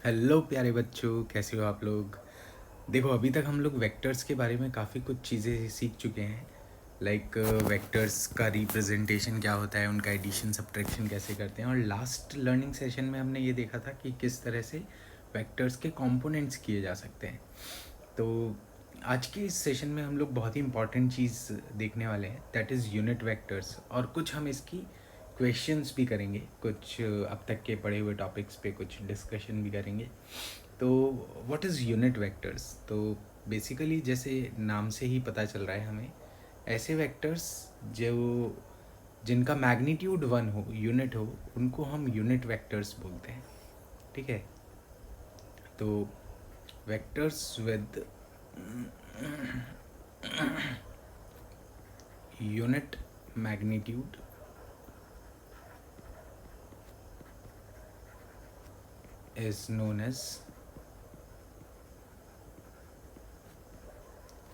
Hello प्यारे बच्चों, कैसे हो आप लोग। देखो, अभी तक हम लोग वेक्टर्स के बारे में काफ़ी कुछ चीज़ें सीख चुके हैं। लाइक वेक्टर्स का रिप्रेजेंटेशन क्या होता है, उनका एडिशन सब्ट्रैक्शन कैसे करते हैं। और लास्ट लर्निंग सेशन में हमने ये देखा था कि किस तरह से वेक्टर्स के कंपोनेंट्स किए जा सकते हैं। तो आज के इस सेशन में हम लोग बहुत ही इंपॉर्टेंट चीज़ देखने वाले हैं, दैट इज़ यूनिट वेक्टर्स। और कुछ हम इसकी क्वेश्चंस भी करेंगे, कुछ अब तक के पढ़े हुए टॉपिक्स पे कुछ डिस्कशन भी करेंगे। तो व्हाट इज़ यूनिट वेक्टर्स। तो बेसिकली जैसे नाम से ही पता चल रहा है हमें, ऐसे वेक्टर्स जो जिनका मैग्नीट्यूड 1 हो, यूनिट हो, उनको हम यूनिट वेक्टर्स बोलते हैं। ठीक है। तो vectors with unit magnitude is known as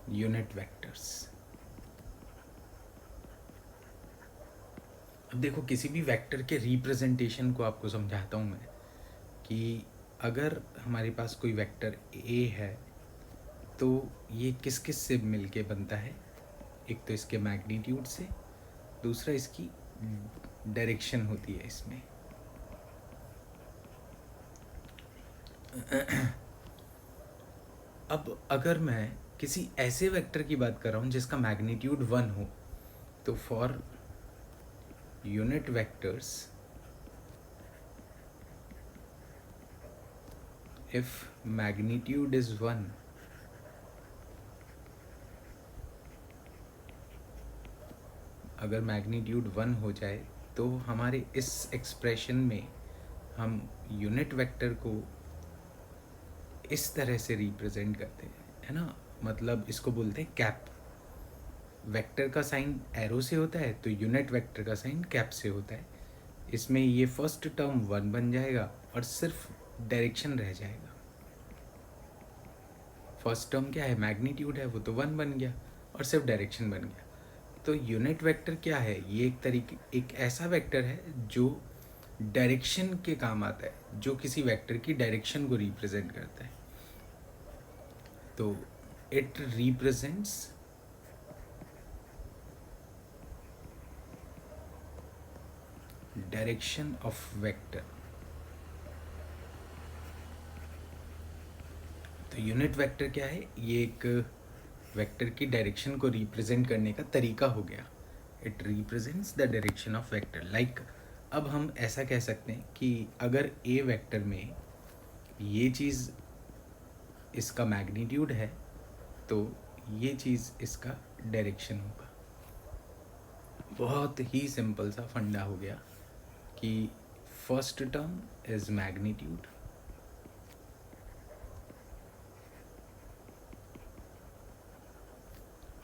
unit vectors. अब देखो, किसी भी वेक्टर के रिप्रेजेंटेशन को आपको समझाता हूँ मैं कि अगर हमारे पास कोई वेक्टर ए है तो ये किस किस से मिलके बनता है। एक तो इसके मैग्नीट्यूड से, दूसरा इसकी डायरेक्शन होती है इसमें। अब अगर मैं किसी ऐसे वेक्टर की बात कर रहा हूँ जिसका मैग्नीट्यूड 1 हो, तो for unit vectors if magnitude is 1, अगर मैग्नीट्यूड 1 हो जाए तो हमारे इस एक्सप्रेशन में हम यूनिट वेक्टर को इस तरह से रिप्रेजेंट करते हैं, है ना। मतलब इसको बोलते हैं कैप। वेक्टर का साइन एरो से होता है तो यूनिट वेक्टर का साइन कैप से होता है। इसमें ये फर्स्ट टर्म 1 बन जाएगा और सिर्फ डायरेक्शन रह जाएगा। फर्स्ट टर्म क्या है, मैग्नीट्यूड है, वो तो 1 बन गया और सिर्फ डायरेक्शन बन गया। तो यूनिट वेक्टर क्या है, ये एक ऐसा वेक्टर है जो डायरेक्शन के काम आता है, जो किसी वेक्टर की डायरेक्शन को रिप्रेजेंट करता है। तो it represents direction of vector. तो यूनिट वेक्टर क्या है, ये एक वेक्टर की डायरेक्शन को रिप्रेजेंट करने का तरीका हो गया। It represents the direction of vector. Like अब हम ऐसा कह सकते हैं कि अगर ए वेक्टर में ये चीज़ इसका मैग्नीट्यूड है तो ये चीज़ इसका डायरेक्शन होगा। बहुत ही सिंपल सा फंडा हो गया कि फर्स्ट टर्म इज मैग्नीट्यूड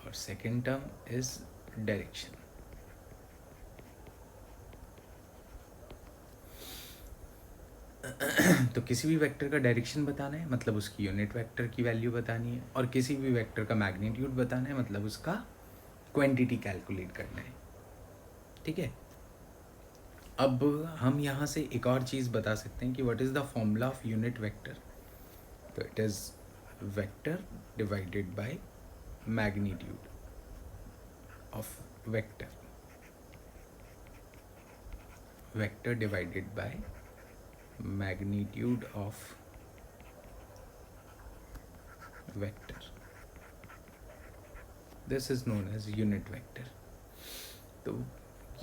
और सेकेंड टर्म इज डायरेक्शन। तो किसी भी वेक्टर का डायरेक्शन बताना है मतलब उसकी यूनिट वेक्टर की वैल्यू बतानी है, और किसी भी वेक्टर का मैग्नीट्यूड बताना है मतलब उसका क्वांटिटी कैलकुलेट करना है। ठीक है। अब हम यहाँ से एक और चीज़ बता सकते हैं कि what is the formula of unit vector. तो it is vector divided by magnitude of vector. Vector divided by magnitude of vector, this is known as unit vector. तो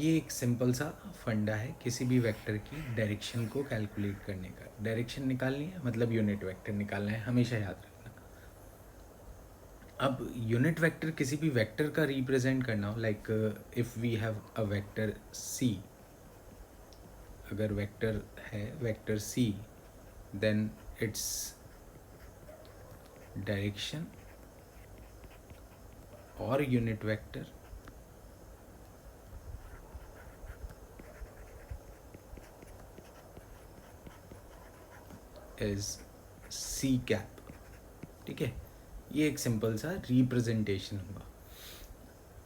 ये एक सिंपल सा फंडा है किसी भी वेक्टर की डायरेक्शन को कैलकुलेट करने का। डायरेक्शन निकालनी है मतलब यूनिट वेक्टर निकालना है, हमेशा याद रखना। अब यूनिट वेक्टर किसी भी वेक्टर का रिप्रेजेंट करना हो, like if we have a vector C, अगर वेक्टर है vector C, then its direction और unit vector is C cap. ठीक है, ये एक सिंपल सा रिप्रेजेंटेशन हुआ।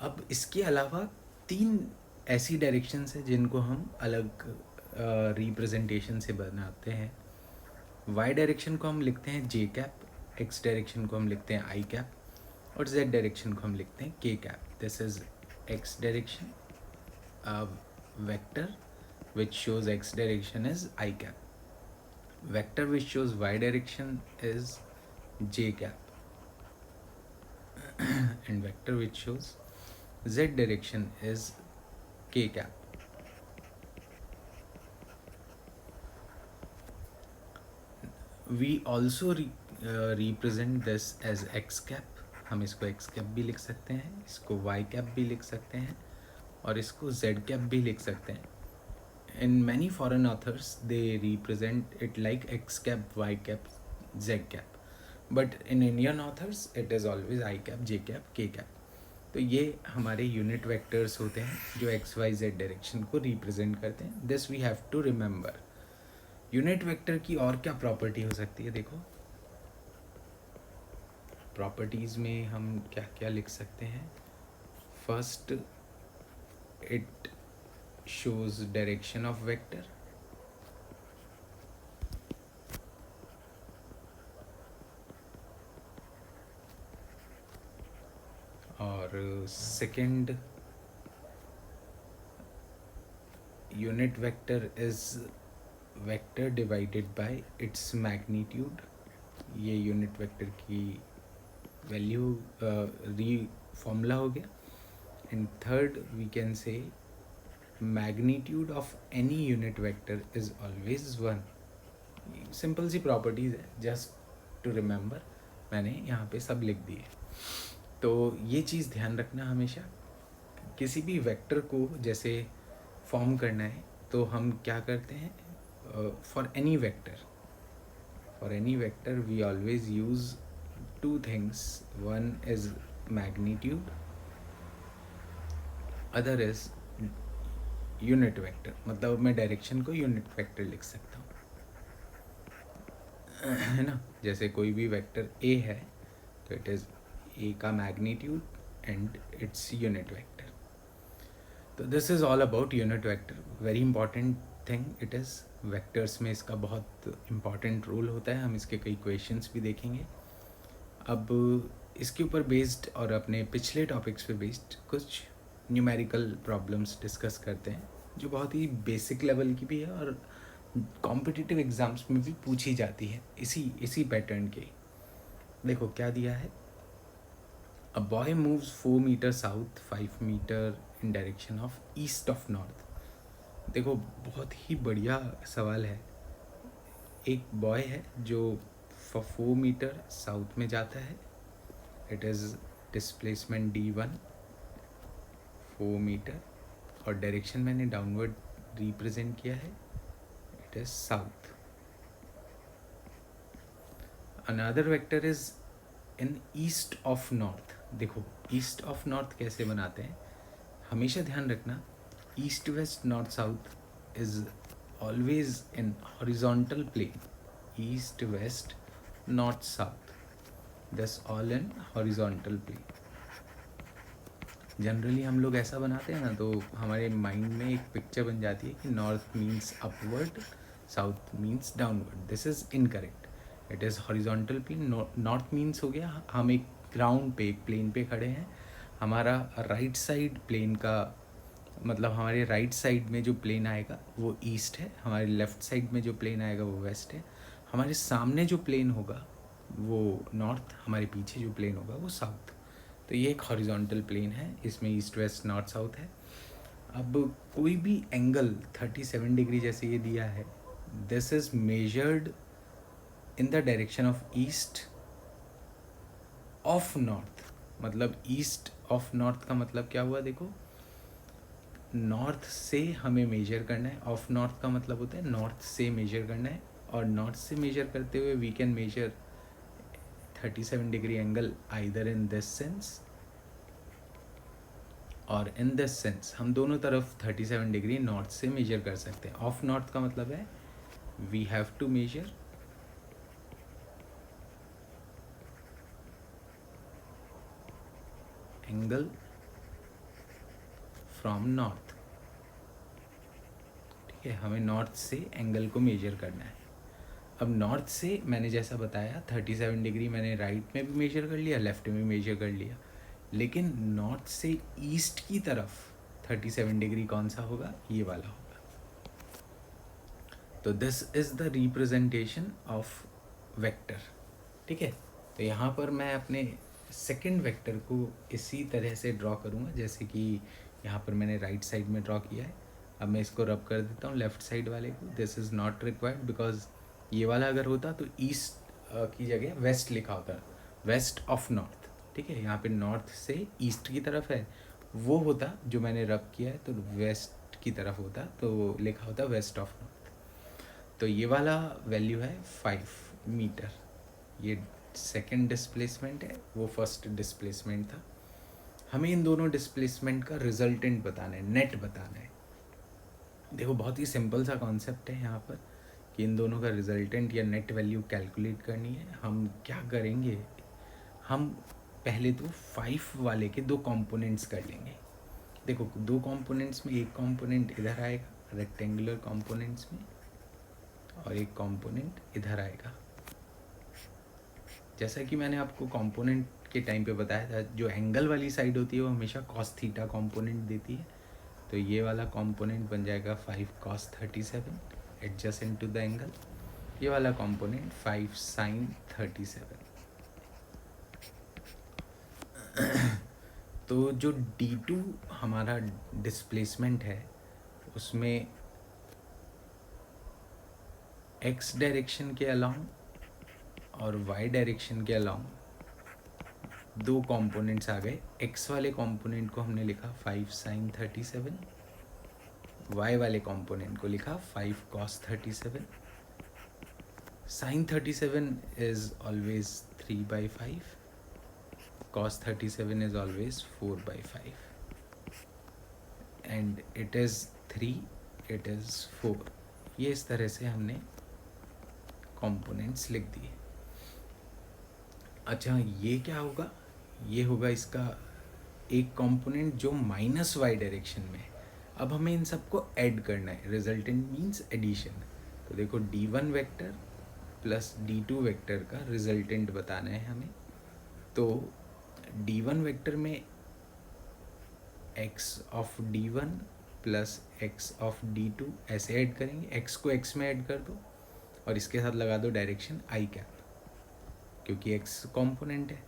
अब इसके अलावा 3 ऐसी डायरेक्शंस हैं जिनको हम अलग रिप्रेजेंटेशन से बनाते हैं। वाई डायरेक्शन को हम लिखते हैं जे कैप, एक्स डायरेक्शन को हम लिखते हैं आई कैप और जेड डायरेक्शन को हम लिखते हैं के cap. This is x direction, vector which shows x direction is I cap. Vector which shows y direction is j cap. And vector which shows z direction is k cap. We also represent this as x cap. हम इसको x cap भी लिख सकते हैं, इसको y cap भी लिख सकते हैं और इसको z cap भी लिख सकते हैं. In many foreign authors they represent it like x cap, y cap, z cap, but in Indian authors it is always I cap, j cap, k cap. तो ये हमारे यूनिट वेक्टर्स होते हैं जो एक्स वाई जेड डायरेक्शन को represent करते हैं. This we have to remember. Unit vector की और क्या प्रॉपर्टी हो सकती है? देखो प्रॉपर्टीज में हम क्या क्या लिख सकते हैं. First, it shows direction of vector. और second, unit vector is vector divided by its magnitude. ये unit vector की value फॉर्मूला हो गया. And third, we can say magnitude of any unit vector is always 1. Simple सी properties है, just to remember. मैंने यहाँ पे सब लिख दिए. तो ये चीज़ ध्यान रखना हमेशा. किसी भी वेक्टर को जैसे फॉर्म करना है तो हम क्या करते हैं? For any vector we always use two things. One is magnitude, other is unit vector. मतलब मैं डायरेक्शन को यूनिट वेक्टर लिख सकता हूँ, है ना. जैसे कोई भी वेक्टर ए है तो इट इज़ ए का magnitude and its unit vector. तो this is all about unit vector. Very important thing it is. Vectors में इसका बहुत इम्पॉर्टेंट रोल होता है. हम इसके कई क्वेश्चंस भी देखेंगे. अब इसके ऊपर बेस्ड और अपने पिछले टॉपिक्स पे बेस्ड कुछ न्यूमेरिकल प्रॉब्लम्स डिस्कस करते हैं जो बहुत ही बेसिक लेवल की भी है और कॉम्पिटिटिव एग्ज़ाम्स में भी पूछी जाती है इसी पैटर्न के. देखो क्या दिया है. A boy moves 4 metre south, 5 metre in direction of east of north. देखो बहुत ही बढ़िया सवाल है. एक बॉय है जो 4 मीटर साउथ में जाता है. It is displacement d1 4 metre और डायरेक्शन मैंने डाउनवर्ड रिप्रेजेंट किया है. It is south. Another vector is in east of north. देखो ईस्ट ऑफ नॉर्थ कैसे बनाते हैं, हमेशा ध्यान रखना. East west north south is always in horizontal plane. East west north south, this all in horizontal plane. Generally हम लोग ऐसा बनाते हैं ना तो हमारे माइंड में एक पिक्चर बन जाती है कि north means upward, south means downward. This is incorrect. It is horizontal plane. North means हो गया हम एक ग्राउंड पे, एक प्लेन पे खड़े हैं. हमारा राइट साइड प्लेन का मतलब हमारे राइट साइड में जो प्लेन आएगा वो ईस्ट है, हमारे लेफ़्ट साइड में जो प्लेन आएगा वो वेस्ट है, हमारे सामने जो प्लेन होगा वो नॉर्थ, हमारे पीछे जो प्लेन होगा वो साउथ. तो ये एक हॉरिजॉन्टल प्लेन है, इसमें ईस्ट वेस्ट नॉर्थ साउथ है. अब कोई भी एंगल 37 डिग्री जैसे ये दिया है, this is measured in the direction of east of north. मतलब ईस्ट ऑफ नॉर्थ का मतलब क्या हुआ? देखो नॉर्थ से हमें मेजर करना है. ऑफ नॉर्थ का मतलब होता है नॉर्थ से मेजर करना है. और नॉर्थ से मेजर करते हुए we can measure 37 degree angle either in this sense और इन दिस सेंस. हम दोनों तरफ 37 डिग्री नॉर्थ से मेजर कर सकते हैं. ऑफ नॉर्थ का मतलब है we have to measure angle from north. ठीक है, हमें नॉर्थ से एंगल को मेजर करना है. अब नॉर्थ से मैंने जैसा बताया 37 डिग्री मैंने राइट में भी मेजर कर लिया, लेफ्ट में भी मेजर कर लिया, लेकिन नॉर्थ से ईस्ट की तरफ 37 डिग्री कौन सा होगा, ये वाला होगा। तो this is the representation of vector, ठीक है। तो यहाँ पर मैं अपने सेकंड वेक्टर को इसी तरह से ड्रॉ करूँगा जैसे कि यहाँ पर मैंने राइट साइड में ड्रॉ किया है। अब मैं इसको रब कर देता हूँ लेफ्ट साइड वाले को। This is not required because ये वाला अगर होता तो ईस्ट की जगह वेस्ट लिखा होता, वेस्ट ऑफ नॉर्थ, ठीक है। यहाँ पे नॉर्थ से ईस्ट की तरफ है, वो होता जो मैंने रब किया है तो वेस्ट की तरफ होता, तो लिखा होता वेस्ट ऑफ नॉर्थ। तो ये वाला वैल्यू है 5 मीटर, ये सेकंड डिस्प्लेसमेंट है, वो फर्स्ट डिस्प्लेसमेंट था। हमें इन दोनों डिस्प्लेसमेंट का रिजल्टेंट बताना है, नेट बताना है। देखो बहुत ही सिंपल सा कॉन्सेप्ट है यहाँ पर कि इन दोनों का रिजल्टेंट या नेट वैल्यू कैलकुलेट करनी है। हम क्या करेंगे, हम पहले तो 5 वाले के 2 कंपोनेंट्स कर लेंगे। देखो 2 कंपोनेंट्स में एक कंपोनेंट इधर आएगा रेक्टेंगुलर कंपोनेंट्स में, और एक कंपोनेंट इधर आएगा। जैसा कि मैंने आपको कंपोनेंट के टाइम पे बताया था, जो एंगल वाली साइड होती है वो हमेशा cos थीटा कंपोनेंट देती है। तो ये वाला कंपोनेंट बन जाएगा 5 cos 37 adjacent to the angle, ये वाला कंपोनेंट 5 sin 37। तो जो D2 हमारा डिस्प्लेसमेंट है उसमें x डायरेक्शन के अलाउंग और y डायरेक्शन के अलाउंग 2 कंपोनेंट्स आ गए। x वाले कंपोनेंट को हमने लिखा 5 sin 37, y वाले कंपोनेंट को लिखा 5 cos 37। sin 37 is always 3/5, cos 37 is always 4/5, and it is 3, it is 4। ये इस तरह से हमने कंपोनेंट्स लिख दिए। अच्छा ये क्या होगा, ये होगा इसका एक कंपोनेंट जो माइनस वाई डायरेक्शन में है। अब हमें इन सबको ऐड करना है, रिजल्टेंट मीन्स एडिशन। तो देखो D1 vector plus D2 vector का रिजल्टेंट बताना है हमें। तो D1 वेक्टर में x of D1 plus x of D2 ऐसे ऐड करेंगे, x को x में ऐड कर दो और इसके साथ लगा दो डायरेक्शन i कैप, क्योंकि x कंपोनेंट है।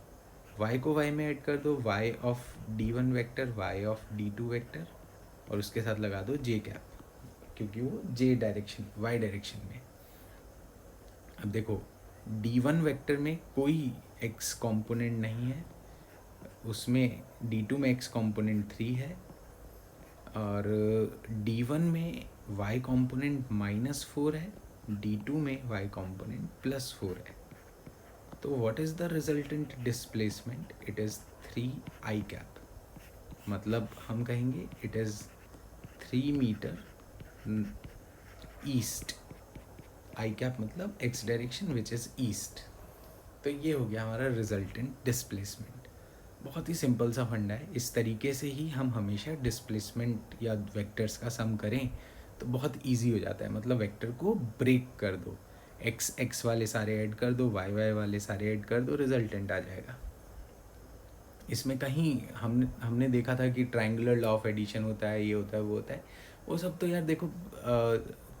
y को y में ऐड कर दो, y of D1 vector y of D2 vector, और उसके साथ लगा दो j कैप, क्योंकि वो j डायरेक्शन y डायरेक्शन में। अब देखो D1 वेक्टर में कोई x कंपोनेंट नहीं है, उसमें D2 में x कंपोनेंट 3 है, और D1 में y कंपोनेंट -4 है, D2 में y कंपोनेंट +4 है। तो what is the resultant displacement, it is 3i cap. मतलब हम कहेंगे it is 3 metre east, I cap मतलब x direction which is east. तो ये हो गया हमारा रिजल्टेंट डिस्प्लेसमेंट। बहुत ही सिंपल सा फंडा है। इस तरीके से ही हम हमेशा डिस्प्लेसमेंट या वेक्टर्स का सम करें तो बहुत इजी हो जाता है। मतलब वेक्टर को ब्रेक कर दो, एक्स एक्स वाले सारे ऐड कर दो, वाई वाई वाले सारे ऐड कर दो, रिजल्टेंट आ जाएगा। इसमें कहीं हमने देखा था कि ट्रायंगुलर लॉ ऑफ एडिशन होता है, ये होता है, वो होता है, वो सब तो यार देखो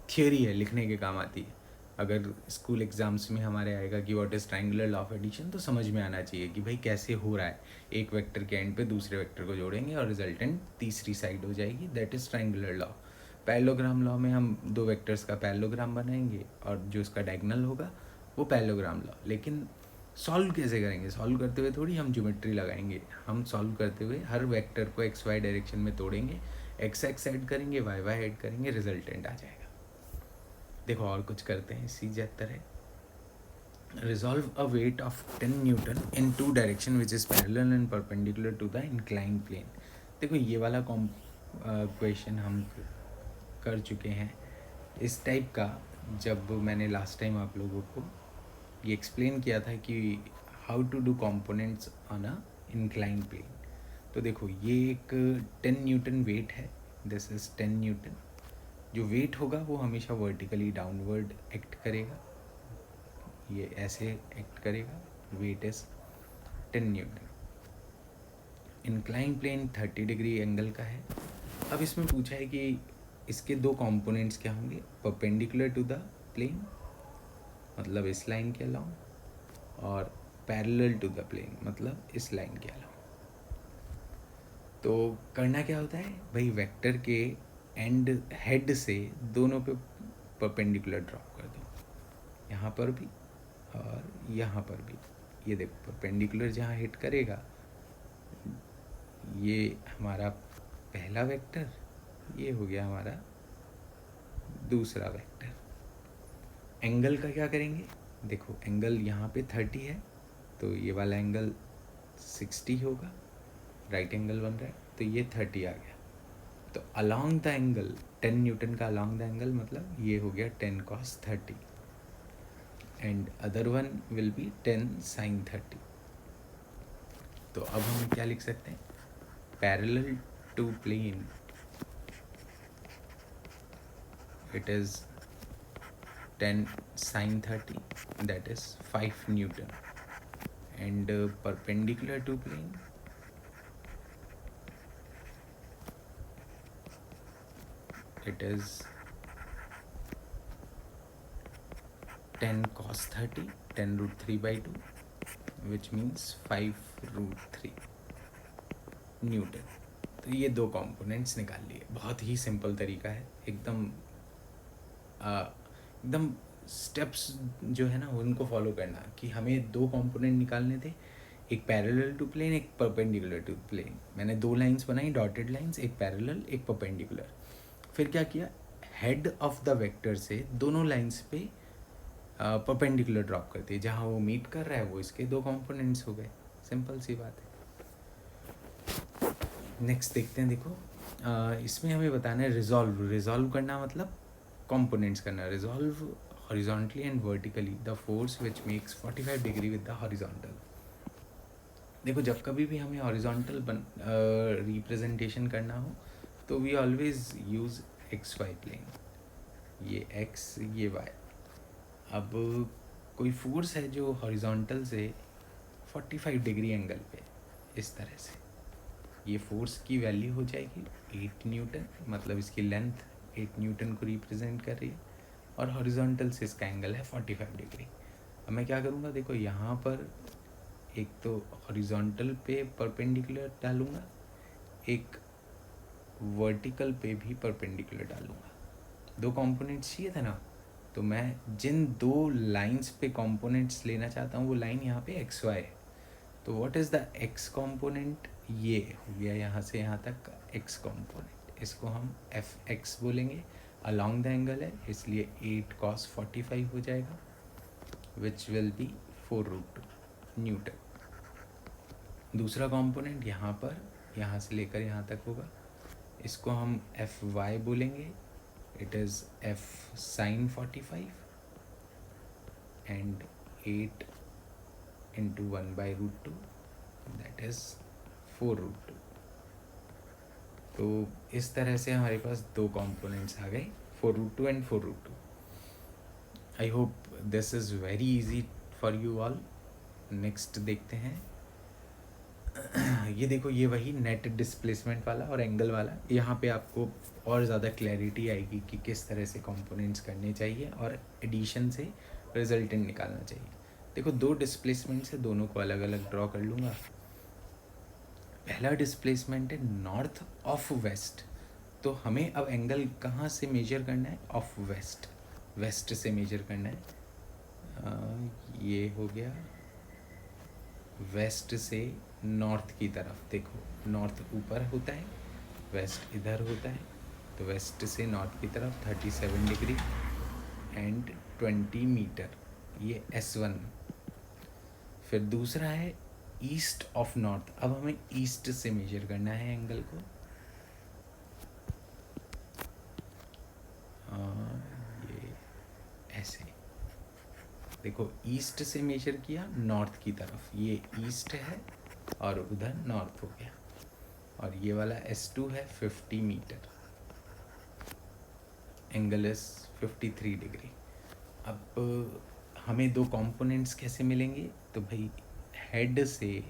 थियोरी है, लिखने के काम आती है। अगर स्कूल एग्ज़ाम्स में हमारे आएगा कि what is triangular law of addition, तो समझ में आना चाहिए कि भाई कैसे हो रहा है। एक वेक्टर के एंड पे दूसरे वेक्टर को जोड़ेंगे और रिजल्टेंट तीसरी साइड हो जाएगी, that is triangular law. Parallelogram law में हम 2 वेक्टर्स का पैरेललोग्राम बनाएंगे और जो उसका डायगोनल होगा वो पैरेललोग्राम लॉ। लेकिन सॉल्व कैसे करेंगे, सॉल्व करते हुए थोड़ी हम ज्योमेट्री लगाएंगे। हम सॉल्व करते हुए हर वेक्टर को एक्स वाई डायरेक्शन में तोड़ेंगे, एक्स एक्स ऐड करेंगे, वाई वाई ऐड करेंगे, रिजल्टेंट आ जाएगा। देखो और कुछ करते हैं इसी तरह। Resolve a weight of 10 newton in 2 direction which is parallel and perpendicular to the inclined plane. देखो ये वाला क्वेश्चन हम कर चुके हैं इस टाइप का, जब मैंने लास्ट टाइम आप लोगों को ये एक्सप्लेन किया था कि how to do components on a inclined plane. तो देखो ये एक 10 न्यूटन वेट है, दिस इज़ 10 न्यूटन। जो वेट होगा वो हमेशा वर्टिकली डाउनवर्ड एक्ट करेगा, ये ऐसे एक्ट करेगा, weight is 10 newton. Incline plane 30 degree angle का है। अब इसमें पूछा है कि इसके दो कंपोनेंट्स क्या होंगे, परपेंडिकुलर टू द प्लेन मतलब इस लाइन के अलाउंग, और पैरेलल टू द प्लेन मतलब इस लाइन के अलाउंग। तो करना क्या होता है भाई, वेक्टर के एंड हेड से दोनों पे परपेंडिकुलर ड्रॉप कर दो, यहाँ पर भी और यहाँ पर भी। ये देखो परपेंडिकुलर जहाँ हिट करेगा ये हमारा पहला वेक्टर, ये हो गया हमारा दूसरा वेक्टर। एंगल का क्या करेंगे, देखो एंगल यहाँ पे 30 है तो ये वाला एंगल 60 होगा, राइट एंगल बन रहा है तो ये 30 आ गया। तो अलॉन्ग द एंगल 10 न्यूटन का अलॉन्ग द एंगल मतलब ये हो गया 10 cos 30 and other one will be 10 sin 30। तो अब हम क्या लिख सकते हैं, parallel to plane it is 10 sin 30 that is 5 Newton and perpendicular to plane it is 10 cos 30 10 root 3 by 2 which means 5 root 3 Newton. तो ये दो कंपोनेंट्स निकाल लिए, बहुत ही सिंपल तरीका है, एकदम स्टेप्स जो है ना उनको फॉलो करना कि हमें दो कंपोनेंट निकालने थे, एक पैरेलल टू प्लेन एक परपेंडिकुलर टू प्लेन। मैंने दो लाइंस बनाई, डॉटेड लाइंस, एक पैरेलल एक परपेंडिकुलर। फिर क्या किया, हेड ऑफ द वेक्टर से दोनों लाइंस पे परपेंडिकुलर ड्रॉप कर दिए, जहाँ वो मीट कर रहा है वो इसके दो कंपोनेंट्स हो गए, सिंपल सी बात है। नेक्स्ट देखते हैं, देखो इसमें हमें बताना है रिजॉल्व करना मतलब कंपोनेंट्स करना, resolve horizontally and vertically the force which makes 45 degree with the horizontal. देखो जब कभी भी हमें हॉरिजॉन्टल रिप्रेजेंटेशन करना हो तो we always use X Y plane, ये एक्स ये वाई। अब कोई फोर्स है जो हॉरिजॉन्टल से 45 डिग्री एंगल पे, इस तरह से ये फोर्स की वैल्यू हो जाएगी 8 न्यूटन, मतलब इसकी लेंथ 8 न्यूटन को रिप्रेजेंट कर रही है और हॉरिजॉन्टल से इसका एंगल है 45 डिग्री। अब मैं क्या करूँगा, देखो यहाँ पर एक तो हॉरिजॉन्टल पे परपेंडिकुलर डालूँगा, एक वर्टिकल पे भी परपेंडिकुलर डालूँगा। दो कंपोनेंट्स चाहिए था ना, तो मैं जिन दो लाइंस पे कंपोनेंट्स लेना चाहता हूँ वो लाइन यहाँ पे एक्स वाई है। तो what is the x component, ये हो गया यहाँ से यहाँ तक एक्स कंपोनेंट, इसको हम एफ एक्स बोलेंगे। अलॉन्ग द एंगल है इसलिए 8 cos 45 हो जाएगा विच विल बी 4√2 न्यूटन। दूसरा कंपोनेंट यहाँ पर, यहाँ से लेकर यहाँ तक होगा, इसको हम एफ वाई बोलेंगे। It is F sine 45 and 8 into 1/√2 that is 4√2। तो इस तरह से हमारे पास दो कंपोनेंट्स आ गए, 4√2 and 4√2। I hope this is very easy for you all. Next देखते हैं, ये देखो ये वही नेट डिस्प्लेसमेंट वाला और एंगल वाला, यहाँ पे आपको और ज़्यादा क्लैरिटी आएगी कि किस तरह से कंपोनेंट्स करने चाहिए और एडिशन से रिजल्टेंट निकालना चाहिए। देखो दो डिस्प्लेसमेंट से दोनों को अलग अलग ड्रॉ कर लूँगा। पहला डिस्प्लेसमेंट है नॉर्थ ऑफ वेस्ट, तो हमें अब एंगल कहाँ से मेजर करना है, ऑफ वेस्ट, वेस्ट से मेजर करना है। ये हो गया वेस्ट से नॉर्थ की तरफ, देखो नॉर्थ ऊपर होता है वेस्ट इधर होता है, तो वेस्ट से नॉर्थ की तरफ 37 डिग्री एंड 20 मीटर, ये S1। फिर दूसरा है ईस्ट ऑफ नॉर्थ, अब हमें ईस्ट से मेजर करना है एंगल को। ये ऐसे देखो ईस्ट से मेजर किया नॉर्थ की तरफ, ये ईस्ट है और उधर नॉर्थ हो गया, और ये वाला S2 है 50 मीटर, एंगल इज 53 डिग्री। अब हमें दो कंपोनेंट्स कैसे मिलेंगे, तो भाई हेड से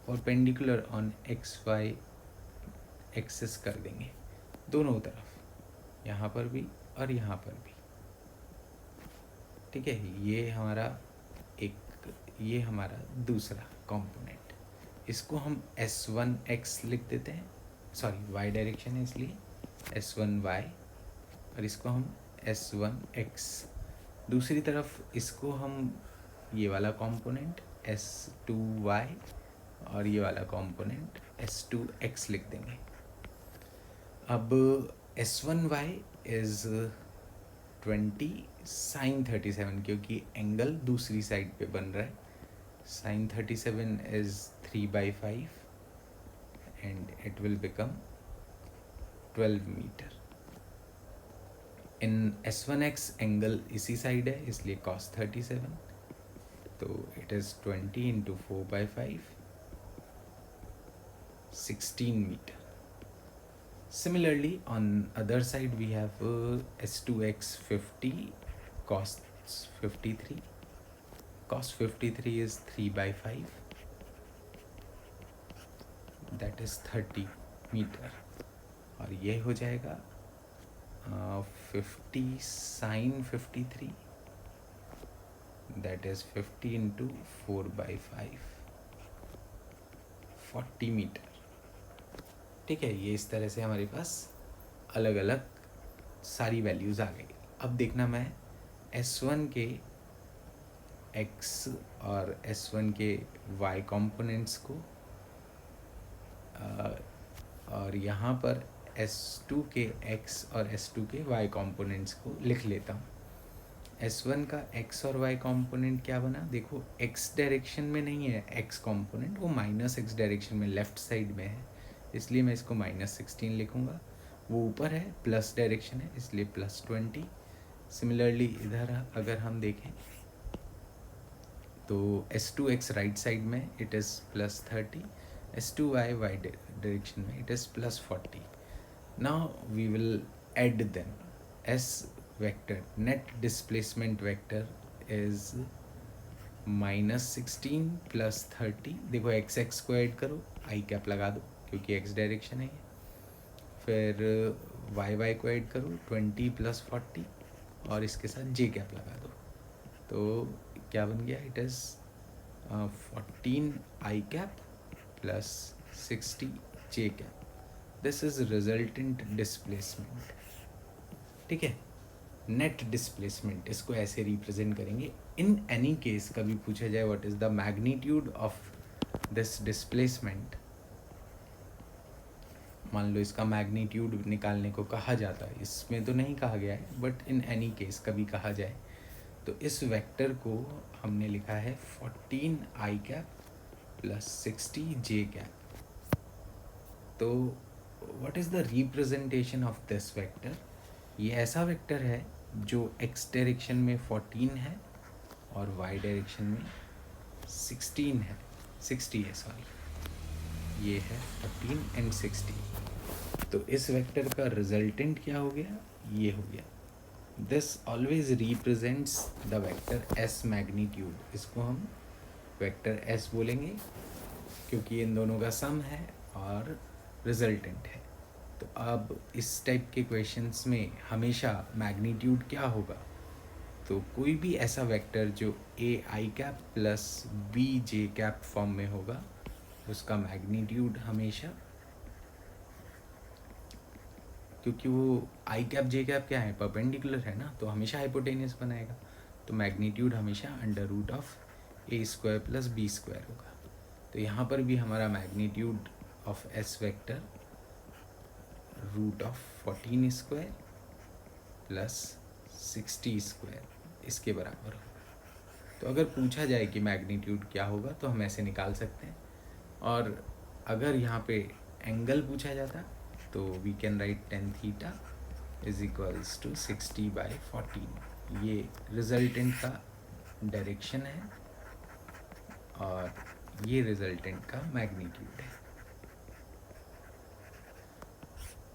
perpendicular on X Y axes कर देंगे दोनों तरफ, यहाँ पर भी और यहाँ पर भी। ठीक है, ये हमारा दूसरा कंपोनेंट, इसको हम S1x लिख देते हैं, सॉरी वाई डायरेक्शन है इसलिए S1y, और इसको हम S1x। दूसरी तरफ इसको हम ये वाला कंपोनेंट S2y और ये वाला कंपोनेंट S2x लिख देंगे। अब S1y इज़ 20 sin 37, क्योंकि एंगल दूसरी साइड पे बन रहा है। sin 37 is 3/5 and it will become 12 metre. In S1x angle इसी साइड है इसलिए cos 37, तो it is 20 into 4/5, 16 metre. Similarly, on other side we have S2x 50 cos 53. Cos 53 is 3/5. That is 30 metre, और ये हो जाएगा 50 sin 53, that is 50 into 4/5, 40 metre. ठीक है, ये इस तरह से हमारे पास अलग अलग सारी वैल्यूज़ आ गई। अब देखना मैं S1 के x और S1 के y कंपोनेंट्स को और यहाँ पर S2 के x और S2 के y कंपोनेंट्स को लिख लेता हूँ। S1 का x और y कंपोनेंट क्या बना, देखो x डायरेक्शन में नहीं है x कंपोनेंट, वो माइनस x डायरेक्शन में लेफ़्ट साइड में है, इसलिए मैं इसको -16 लिखूँगा। वो ऊपर है प्लस डायरेक्शन है इसलिए +20। सिमिलरली इधर अगर हम देखें तो S2x राइट साइड में it is +30, S2y Y direction में it is +40। Now we will add them. S vector net displacement vector is -16 + 30। देखो x को ऐड करो, आई कैप लगा दो क्योंकि x डायरेक्शन है ये। फिर y को ऐड करो 20 + 40 और इसके साथ j कैप लगा दो, तो क्या बन गया, it is 14 I cap plus 60 j cap. This is resultant displacement. ठीक है, नेट डिस्प्लेसमेंट इसको ऐसे रिप्रेजेंट करेंगे। इन एनी केस कभी पूछा जाए what is the magnitude of this displacement, मान लो इसका मैग्नीट्यूड निकालने को कहा जाता है, इसमें तो नहीं कहा गया है बट इन एनी केस कभी कहा जाए तो इस वेक्टर को हमने लिखा है 14 आई कैप प्लस 60 जे कैप। तो what is the representation of this vector, ये ऐसा वेक्टर है जो x डायरेक्शन में 14 है और y डायरेक्शन में 16 है, 60 है सॉरी, ये है 14 एंड 60। तो इस वेक्टर का रिजल्टेंट क्या हो गया, ये हो गया। This always represents the vector s magnitude, इसको हम वेक्टर s बोलेंगे क्योंकि इन दोनों का सम है और रिजल्टेंट है। तो अब इस टाइप के क्वेश्चंस में हमेशा मैग्नीट्यूड क्या होगा, तो कोई भी ऐसा वेक्टर जो a I cap plus b j cap form में होगा उसका मैग्नीट्यूड हमेशा, क्योंकि वो आई कैप जे कैप क्या है, परपेंडिकुलर है ना, तो हमेशा हाइपोटेनियस बनाएगा, तो मैग्नीट्यूड हमेशा √a² प्लस b² होगा। तो यहाँ पर भी हमारा magnitude of s vector √14² plus 60² इसके बराबर हो। तो अगर पूछा जाए कि मैग्नीट्यूड क्या होगा तो हम ऐसे निकाल सकते हैं, और अगर यहाँ पे एंगल पूछा जाता तो we can write tan theta is equals to 60/14। ये रिजल्टेंट का डायरेक्शन है और ये रिजल्टेंट का मैग्नीट्यूड है।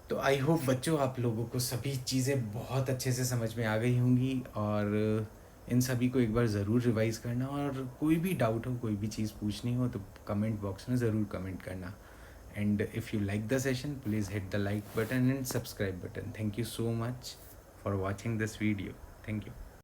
तो आई होप बच्चों आप लोगों को सभी चीज़ें बहुत अच्छे से समझ में आ गई होंगी, और इन सभी को एक बार ज़रूर रिवाइज़ करना, और कोई भी डाउट हो, कोई भी चीज़ पूछनी हो तो कमेंट बॉक्स में ज़रूर कमेंट करना. And if you like the session, please hit the like button and subscribe button. Thank you so much for watching this video. Thank you.